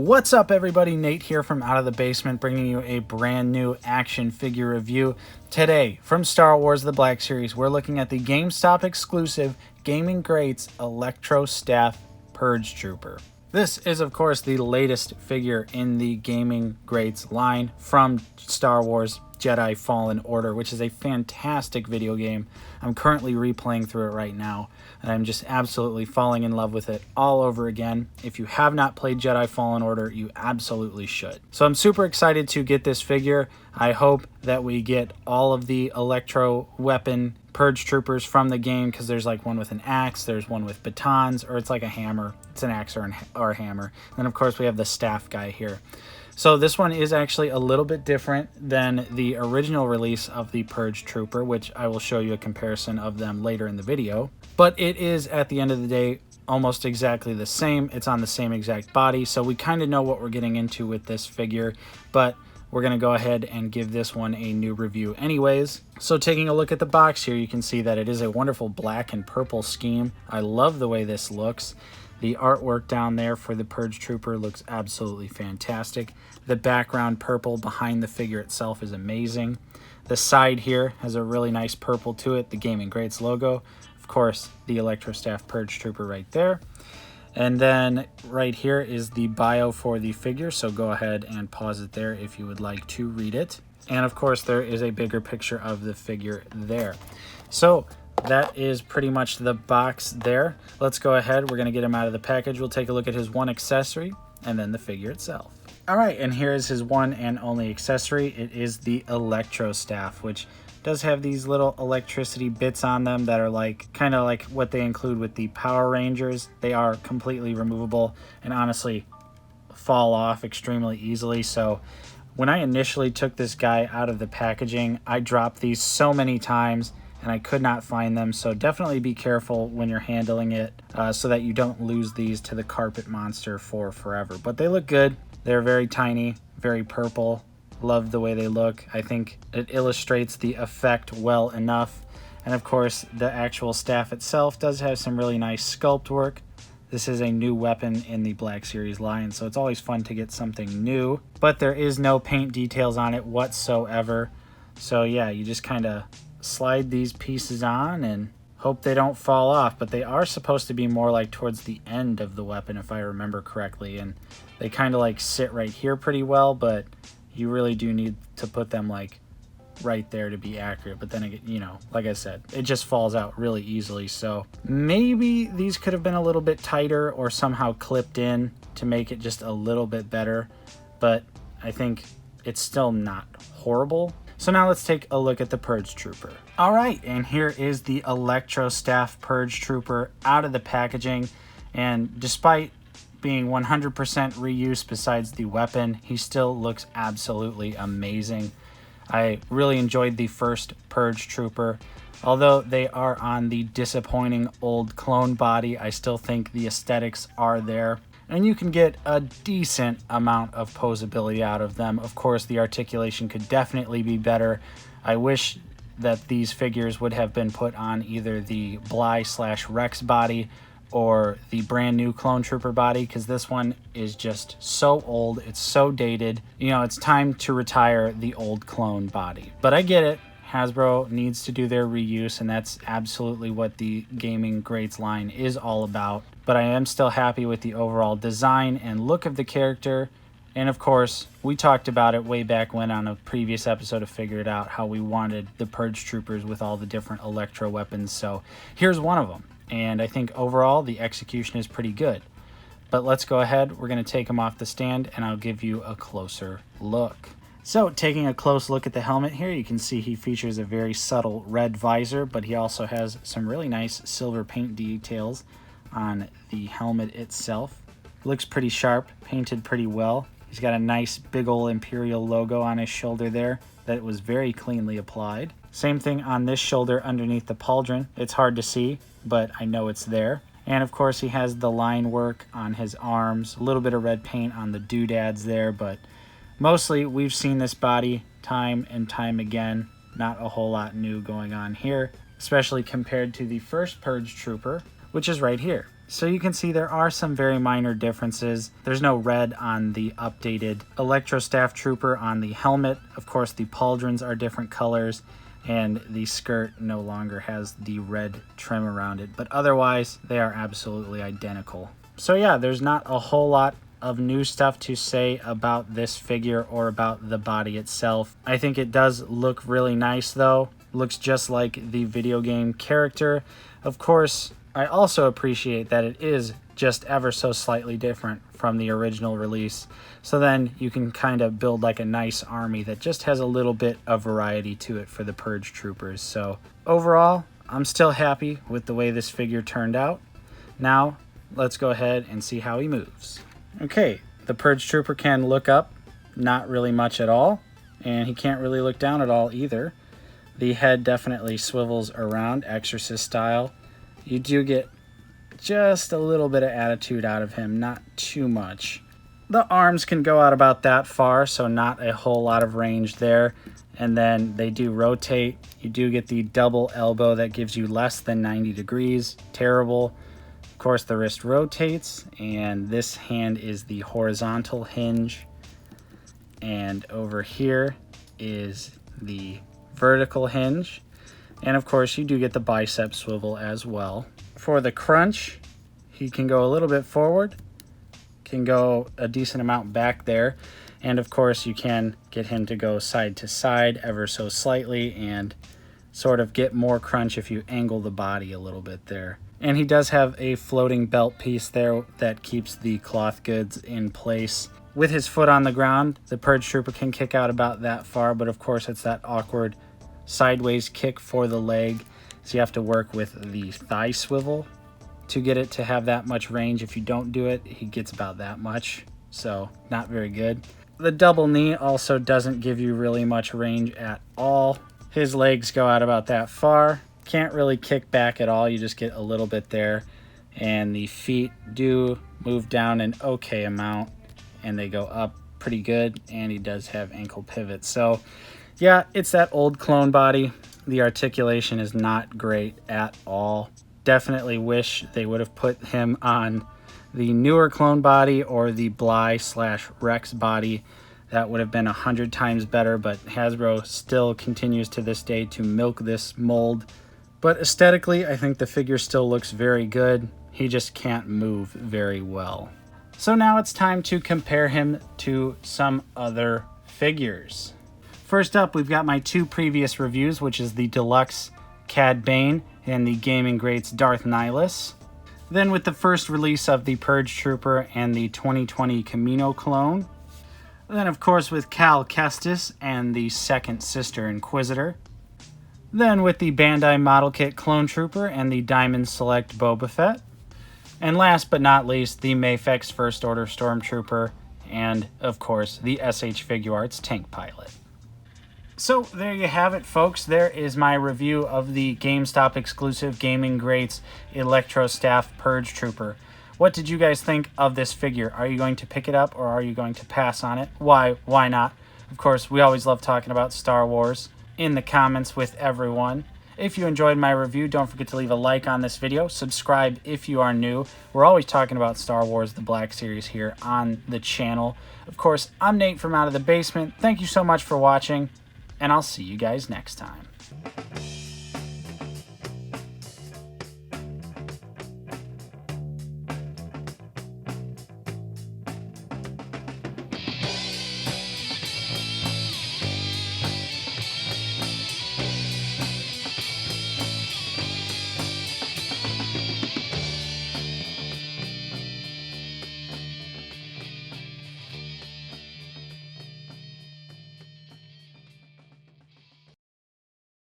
What's up everybody, Nate here from Out of the Basement, bringing you a brand new action figure review. Today, from Star Wars The Black Series, we're looking at the GameStop exclusive Gaming Greats ELECTROSTAFF Purge Trooper. This is of course the latest figure in the Gaming Greats line from Star Wars Jedi Fallen Order, which is a fantastic video game. I'm currently replaying through it right now, and I'm just absolutely falling in love with it all over again. If you have not played Jedi Fallen Order, you absolutely should. So I'm super excited to get this figure. I hope that we get all of the electro weapon Purge Troopers from the game, because there's like one with an axe, there's one with batons, or it's like a hammer. It's an axe or a hammer. And then of course we have the staff guy here. So this one is actually a little bit different than the original release of the Purge Trooper, which I will show you a comparison of them later in the video. But it is, at the end of the day, almost exactly the same. It's on the same exact body, so we kind of know what we're getting into with this figure, but we're going to go ahead and give this one a new review anyways. So taking a look at the box here, you can see that it is a wonderful black and purple scheme. I love the way this looks. The artwork down there for the Purge Trooper looks absolutely fantastic. The background purple behind the figure itself is amazing. The side here has a really nice purple to it, the Gaming Greats logo. Of course, the ELECTROSTAFF Purge Trooper right there. And then right here is the bio for the figure, so go ahead and pause it there if you would like to read it. And of course, there is a bigger picture of the figure there. So that is pretty much the box there. Let's go ahead. We're going to get him out of the package. We'll take a look at his one accessory and then the figure itself. All right, and here is his one and only accessory. It is the ELECTROSTAFF, which does have these little electricity bits on them that are like kind of like what they include with the Power Rangers. They are completely removable and honestly fall off extremely easily. So when I initially took this guy out of the packaging, I dropped these so many times and I could not find them. So definitely be careful when you're handling it so that you don't lose these to the carpet monster for forever. But they look good. They're very tiny, very purple. Love the way they look. I think it illustrates the effect well enough. And of course, the actual staff itself does have some really nice sculpt work. This is a new weapon in the Black Series line, so it's always fun to get something new. But there is no paint details on it whatsoever. So yeah, you just kind of slide these pieces on and hope they don't fall off. But they are supposed to be more like towards the end of the weapon, if I remember correctly. And they kind of like sit right here pretty well, but you really do need to put them like right there to be accurate. But then again, you know, like I said, it just falls out really easily. So maybe these could have been a little bit tighter or somehow clipped in to make it just a little bit better. But I think it's still not horrible. So now let's take a look at the Purge Trooper. All right, and here is the ELECTROSTAFF Purge Trooper out of the packaging. And despite being 100% reuse besides the weapon, he still looks absolutely amazing. I really enjoyed the first Purge Trooper. Although they are on the disappointing old clone body, I still think the aesthetics are there. And you can get a decent amount of posability out of them. Of course, the articulation could definitely be better. I wish that these figures would have been put on either the Bly/Rex body or the brand new Clone Trooper body, because this one is just so old, it's so dated. You know, it's time to retire the old clone body. But I get it. Hasbro needs to do their reuse, and that's absolutely what the Gaming Greats line is all about. But I am still happy with the overall design and look of the character. And of course, we talked about it way back when on a previous episode of Figure It Out, how we wanted the Purge Troopers with all the different electro weapons. So here's one of them. And I think overall the execution is pretty good. But let's go ahead. We're going to take him off the stand and I'll give you a closer look. So taking a close look at the helmet here, you can see he features a very subtle red visor, but he also has some really nice silver paint details on the helmet itself. It looks pretty sharp, painted pretty well. He's got a nice big ol' Imperial logo on his shoulder there that was very cleanly applied. Same thing on this shoulder underneath the pauldron. It's hard to see, but I know it's there. And of course he has the line work on his arms, a little bit of red paint on the doodads there, but mostly we've seen this body time and time again. Not a whole lot new going on here, especially compared to the first Purge Trooper, which is right here. So you can see there are some very minor differences. There's no red on the updated ELECTROSTAFF Trooper on the helmet. Of course, the pauldrons are different colors, and the skirt no longer has the red trim around it. But otherwise, they are absolutely identical. So yeah, there's not a whole lot of new stuff to say about this figure or about the body itself. I think it does look really nice though. Looks just like the video game character. Of course, I also appreciate that it is just ever so slightly different from the original release. So then you can kind of build like a nice army that just has a little bit of variety to it for the Purge troopers. So overall, I'm still happy with the way this figure turned out. Now, let's go ahead and see how he moves. Okay, the Purge trooper can look up, not really much at all, and he can't really look down at all either. The head definitely swivels around, Exorcist style. You do get just a little bit of attitude out of him, not too much. The arms can go out about that far, so not a whole lot of range there. And then they do rotate. You do get the double elbow that gives you less than 90 degrees. Terrible. Of course, the wrist rotates, and this hand is the horizontal hinge. And over here is the vertical hinge. And of course, you do get the bicep swivel as well. For the crunch, he can go a little bit forward, can go a decent amount back there. And of course, you can get him to go side to side ever so slightly and sort of get more crunch if you angle the body a little bit there. And he does have a floating belt piece there that keeps the cloth goods in place. With his foot on the ground, the Purge Trooper can kick out about that far, but of course it's that awkward sideways kick for the leg, so you have to work with the thigh swivel to get it to have that much range. If you don't do it, he gets about that much, so not very good. The double knee also doesn't give you really much range at all. His legs go out about that far. Can't really kick back at all, you just get a little bit there. And the feet do move down an okay amount, and they go up pretty good, and he does have ankle pivots. So yeah, it's that old clone body. The articulation is not great at all. Definitely wish they would have put him on the newer clone body or the Bly/Rex body. That would have been 100 times better, but Hasbro still continues to this day to milk this mold. But aesthetically, I think the figure still looks very good. He just can't move very well. So now it's time to compare him to some other figures. First up, we've got my two previous reviews, which is the Deluxe Cad Bane and the Gaming Greats Darth Nihilus. Then with the first release of the Purge Trooper and the 2020 Camino clone. Then of course with Cal Kestis and the second Sister Inquisitor. Then with the Bandai Model Kit Clone Trooper and the Diamond Select Boba Fett. And last but not least, the Mafex First Order Stormtrooper and of course the SH Figuarts Tank Pilot. So there you have it, folks. There is my review of the GameStop exclusive Gaming Greats ELECTROSTAFF Purge Trooper. What did you guys think of this figure? Are you going to pick it up or are you going to pass on it? Why not? Of course, we always love talking about Star Wars in the comments with everyone. If you enjoyed my review, don't forget to leave a like on this video. Subscribe if you are new. We're always talking about Star Wars, the Black Series here on the channel. Of course, I'm Nate from Out of the Basement. Thank you so much for watching, and I'll see you guys next time.